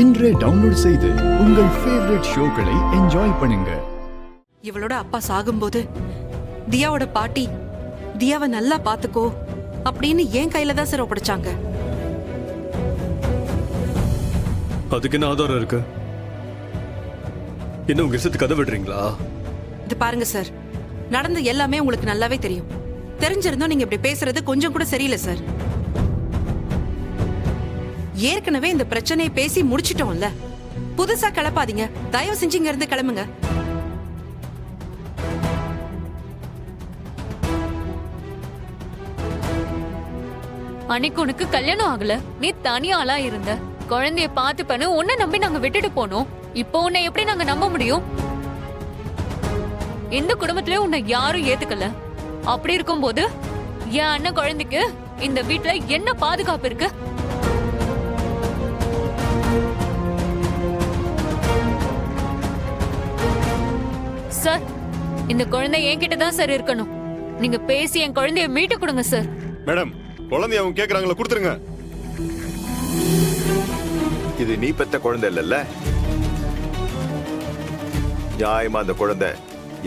இன்றே டவுன்லோட் செய்து உங்கள் ஃபேவரட் ஷோக்களை என்ஜாய் பண்ணுங்க. இவளோட அப்பா சாகும்போது தியாவோட பாட்டி தியாவை நல்லா பாத்துக்கோ அப்படின்னு என் கையில தான் சார் ஒப்படைச்சாங்க. அதுக்கு என்ன ஆதாரம் இருக்கு? என்ன உங்க இஷ்டத்துக்கு கதை விடுறீங்களா? இது பாருங்க சார், நடந்த எல்லாமே உங்களுக்கு நல்லாவே தெரியும். தெரிஞ்சிருந்தோம் நீங்க இப்படி பேசுறது கொஞ்சம் கூட சரியில்லை சார். ஏற்கனவே இந்த பிரச்சனையை பேசி முடிச்சிட்டோம்ல, புதுசா கிளப்பாதீங்க. தயவு செஞ்சு இங்க இருந்து கிளம்புங்க. அன்னைக்கு உனக்கு கல்யாணம் ஆகல, நீ தனியா ஆளா இருந்த. குழந்தைய பார்த்து பண்ணு உன்னை நம்பி நாங்க விட்டுட்டு போனோம். இப்போ உன்னை எப்படி நாங்க நம்ப முடியும்? இந்த குடும்பத்திலே உன்னை யாரும் ஏத்துக்கல. அப்படி இருக்கும்போது என் அண்ணன் குழந்தைக்கு இந்த வீட்டுல என்ன பாதுகாப்பு இருக்கு? சார், இந்த குழந்தை என்கிட்ட தான் சார் இருக்கணும். நீங்க பேசி என் குழந்தைய மீட்டு கொடுங்க சார். மேடம், குழந்தைய அவங்க கேக்குறாங்களா, கொடுத்துருங்க. இது நீ பெத்த குழந்தை இல்லல்ல? நியாயமா அந்த குழந்தை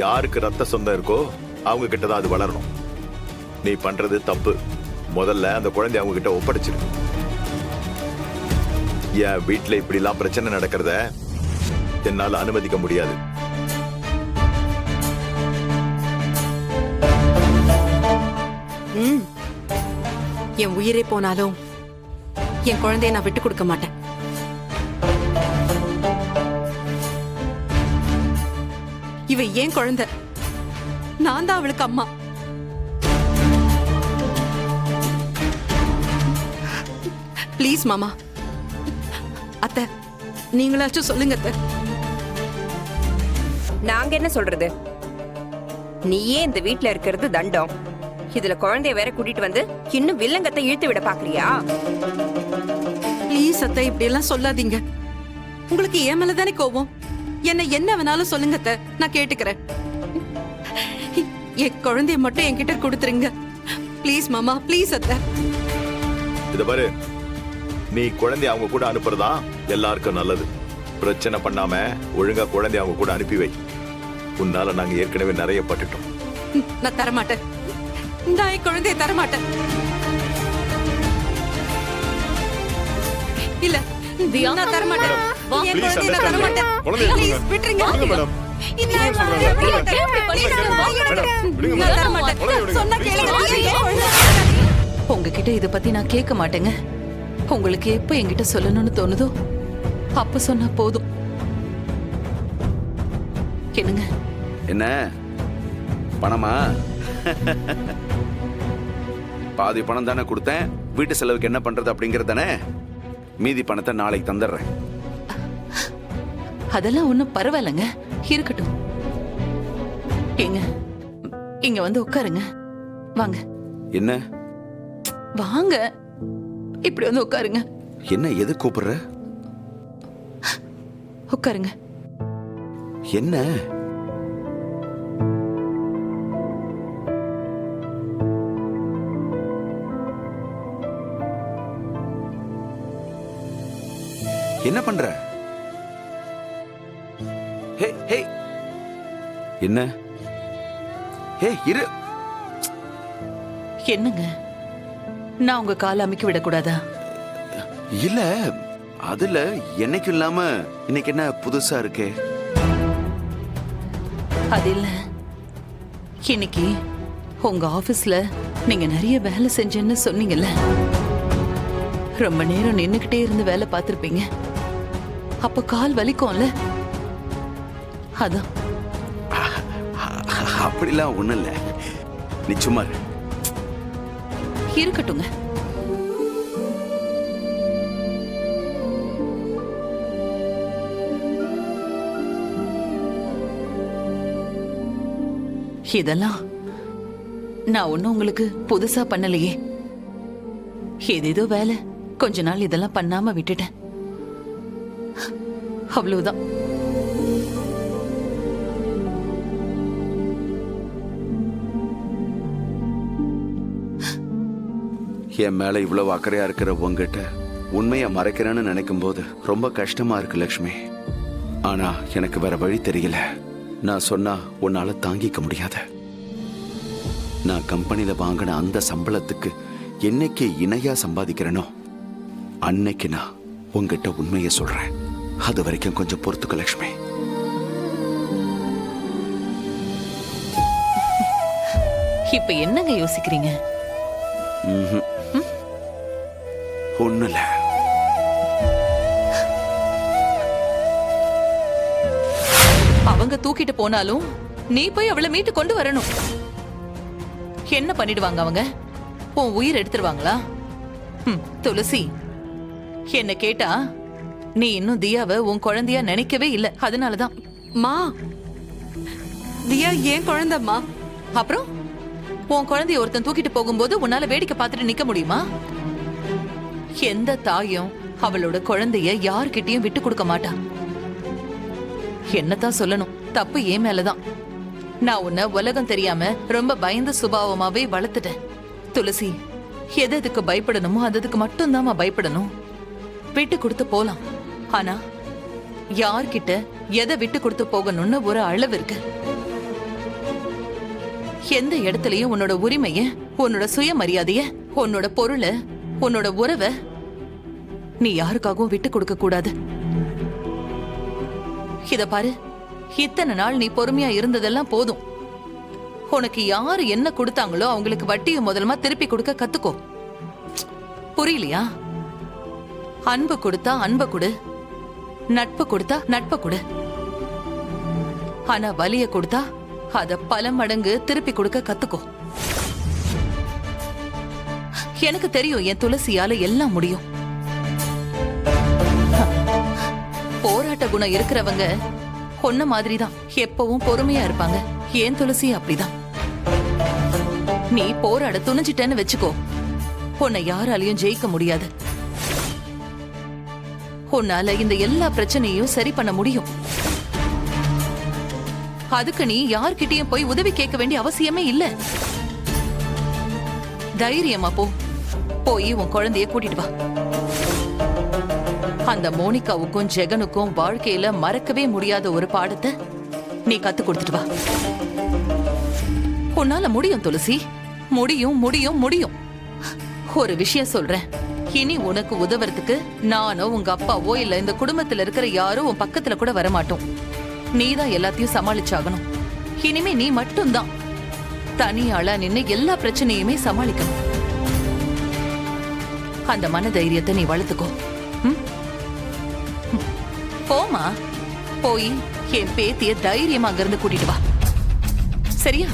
யாருக்கு ரத்த சொந்தம் இருக்கோ அவங்க கிட்டதான் அது வளரணும். நீ பண்றது தப்பு. முதல்ல அந்த குழந்தை அவங்க கிட்ட ஒப்படைச்சிரு. என் வீட்டுல இப்படி எல்லாம் பிரச்சனை நடக்கிறத என்னால அனுமதிக்க முடியாது. என் உயிரே போனாலும் என் குழந்தைய நான் விட்டு கொடுக்க மாட்டேன். இவ ஏன் குழந்தை, நான் தான் அவளுக்கு அம்மா. ப்ளீஸ் மாமா, அத்தை நீங்களாச்சும் சொல்லுங்க அத்தை. நாங்க என்ன சொல்றது? நீயே இந்த வீட்ல இருக்கிறது தண்டம். இதுல குழந்தைய வேற கூட்டிட்டு வந்து இன்னும் வில்லங்கத்தை இழுத்து விட பாக்குறியா? ப்ளீஸ் அத்தை, இப்படி எல்லாம் சொல்லாதீங்க. உங்களுக்கு ஏன் மேலதானே கோபம். என்ன வேணாலும் சொல்லுங்க அத்தை, நான் கேட்டுக்கிறேன். என் குழந்தைய மட்டும் என்கிட்ட கொடுத்துருங்க ப்ளீஸ் மாமா, ப்ளீஸ் அத்தை. இத பாரு, நீ குழந்தைய அவங்க கூட அனுப்புறதா எல்லாருக்கும் நல்லது. பிரச்சனை பண்ணாம ஒழுங்கா குழந்தைய அவங்க கூட அனுப்பி வை. உன்னால நாங்க ஏற்கனவே நிறைய பட்டுட்டோம். நான் தரமாட்டேன். நான் என் குழந்தைய தரமாட்டேன். இல்ல, நான் தரமாட்டேன். என் குழந்தைய நான் தரமாட்டேன். ப்ளீஸ் விட்டுருங்க. உங்ககிட்ட இத பத்தி நான் கேட்க மாட்டேங்க. உங்களுக்கு எப்ப என்கிட்ட சொல்லணும்னு தோணுதோ அப்ப சொன்னா போதும். என்னங்க? என்ன பணமா? பாதி பணம் தானே கொடுத்தேன். வீட்டு செலவுக்கு என்ன பண்றது அப்படிங்கறது தானே. மீதி பணத்தை நாளைக்கு தந்துடுறேன். அதெல்லாம் ஒண்ணும் பரவாயில்லைங்க, இருக்கட்டும். ஏங்க, இங்க வந்து உட்காருங்க. வாங்க. என்ன? வாங்க, இப்படி வந்து உட்காருங்க. என்ன, எது கூப்பிடுற? உட்காருங்க. என்ன? என்ன பண்ற? ஹே ஹே, என்ன? ஹே இரு. என்னங்க, நான் உங்க கால அமைக்க விடக்கூடாதா? இல்ல, அதுல என்னைக்கும் இல்லாம இன்னைக்கு என்ன புதுசா இருக்கே? அது இல்ல, இன்னைக்கு உங்க ஆபீஸ்ல நீங்க நிறைய வேலை செஞ்சேன்னு சொன்னீங்கல்ல. ரொம்ப நேரம் நின்னுகிட்டே இருந்து வேலை பார்த்திருப்பீங்க. அப்ப கால் வலிக்கும்ல, அதான். அப்படிலாம் ஒண்ணும் இல்ல, நீ சும்மா இரு. இருக்கட்டுங்க. இதெல்லாம் நான் ஒண்ணும் உங்களுக்கு புதுசா பண்ணலையே. ஏதேதோ வேலை, கொஞ்ச நாள் இதெல்லாம் பண்ணாம விட்டுட்டேன், அவ்வளவுதான். என் மேல இவ்வளவு அக்கறையா இருக்கிற உங்ககிட்ட உண்மையை மறைக்கிறேன்னு நினைக்கும் போது ரொம்ப கஷ்டமா இருக்கு லக்ஷ்மி. ஆனா எனக்கு வேற வழி தெரியல. நான் சொன்னா உன்னால தாங்கிக்க முடியாது. நான் கம்பெனில வாங்கின அந்த சம்பளத்துக்கு என்னைக்கு இணையா சம்பாதிக்கிறேனோ அன்னைக்கு நான் உங்ககிட்ட உண்மையை சொல்றேன். அது வரைக்கும் கொஞ்சம் பொறுத்துக்க லக்ஷ்மி. இப்ப என்னங்க யோசிக்கிறீங்க? ஒண்ணுல அவங்க தூக்கிட்டு போனாலும் நீ போய் அவளை மீட்டு கொண்டு வரணும். என்ன பண்ணிடுவாங்க அவங்க? உன் உயிர் எடுத்துருவாங்களா? துளசி, என்ன கேட்டா நீ இன்னும் தியாவை உன் குழந்தையா நினைக்கவே இல்லை. அதனாலதான். மா, தியா ஏன் குழந்தைம்மா? அப்புறம் உன் குழந்தைய ஒருத்தன் தூக்கிட்டு போகும்போது உன்னால வேடிக்கை பார்த்துட்டு நிக்க முடியுமா? எந்த தாயும் அவளோட குழந்தைய யார்கிட்டயும் விட்டு கொடுக்க மாட்டா. என்னதான் சொல்லணும், தப்பு ஏன் மேலதான். நான் உன்னை உலகம் தெரியாம ரொம்ப பயந்த சுபாவமாவே வளர்த்துட்டேன். துளசி, எதுக்கு பயப்படணுமோ அதுக்கு மட்டும்தான் பயப்படணும். விட்டு கொடுத்து போலாம். ஆனா யார்கிட்ட எதை விட்டு கொடுத்து போகணும்னு ஒரு அளவு இருக்கு. எந்த இடத்துலயும் உன்னோட உரிமைய, உன்னோட சுயமரியாதைய, உன்னோட பொருளை, உன்னோட உறவை நீ யாருக்காகவும் விட்டு கொடுக்க கூடாது. இத பாரு, இத்தனை நாள் நீ பொறுமையா இருந்ததெல்லாம் போதும். உனக்கு யாரு என்ன கொடுத்தாங்களோ அவங்களுக்கு வட்டியும் முதலமா திருப்பி கொடுக்க கத்துக்கோ. புரியலையா? அன்பு கொடுத்தா அன்பை கொடு, நட்பு கொடுத்தா நட்பை கொடு. ஆனா வலிய கொடுத்தா அத பல மடங்கு திருப்பி கொடுக்க கத்துக்கோ. எனக்கு தெரியும் என் துளசியால எல்லாம் முடியும். போராட்ட குணம் இருக்கிறவங்க ஒன்ன மாதிரிதான் எப்பவும் பொறுமையா இருப்பாங்க. ஏன் துளசி அப்படிதான். நீ போராட துணிஞ்சிட்டேன்னு வச்சுக்கோ, உன்னை யாராலையும் ஜெயிக்க முடியாது. உன்னால இந்த எல்லா பிரச்சனையும் சரி பண்ண முடியும். அதுக்கு நீ யார்கிட்டயும் போய் உதவி கேட்க வேண்டிய அவசியமே இல்ல. தைரியமா போ, போய் உன் குழந்தைய கூட்டிட்டு வா. அந்த மோனிகாவுக்கும் ஜெகனுக்கும் வாழ்க்கையில மறக்கவே முடியாத ஒரு பாடத்தை நீ கத்து கொடுத்துட்டு வா. உன்னால முடியும் துளசி, முடியும் முடியும் முடியும். ஒரு விஷயம் சொல்றேன், இனி உனக்கு உதவுறதுக்கு நானோ உங்க அப்பாவோ இல்ல இந்த குடும்பத்துல இருக்கிற யாரும் உன் பக்கத்துல கூட வரமாட்டோம். நீதான் எல்லாத்தையும் சமாளிச்சாகணும். இனிமே நீ மட்டும்தான் தனியாளா நின்னு எல்லா பிரச்சனையுமே சமாளிக்கணும். அந்த மன தைரியத்தை நீ வளர்த்துக்கோ. போமா, போய் என் பேத்திய தைரியமா அங்கிருந்து கூட்டிட்டு வா. சரியா?